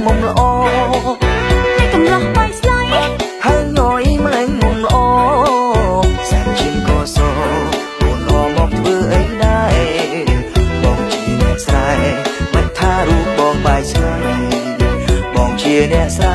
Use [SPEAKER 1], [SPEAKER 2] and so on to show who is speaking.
[SPEAKER 1] មុំល្អតែកំឡោះបាយស្លាយហើយញយមើលមុំល្អសាច់ជាកសោអូនអមកធ្វើអីដែរបងជាអ្នកស្រែមិនថារូបបងបាយស្លាយបងជាអ្នកស្រែ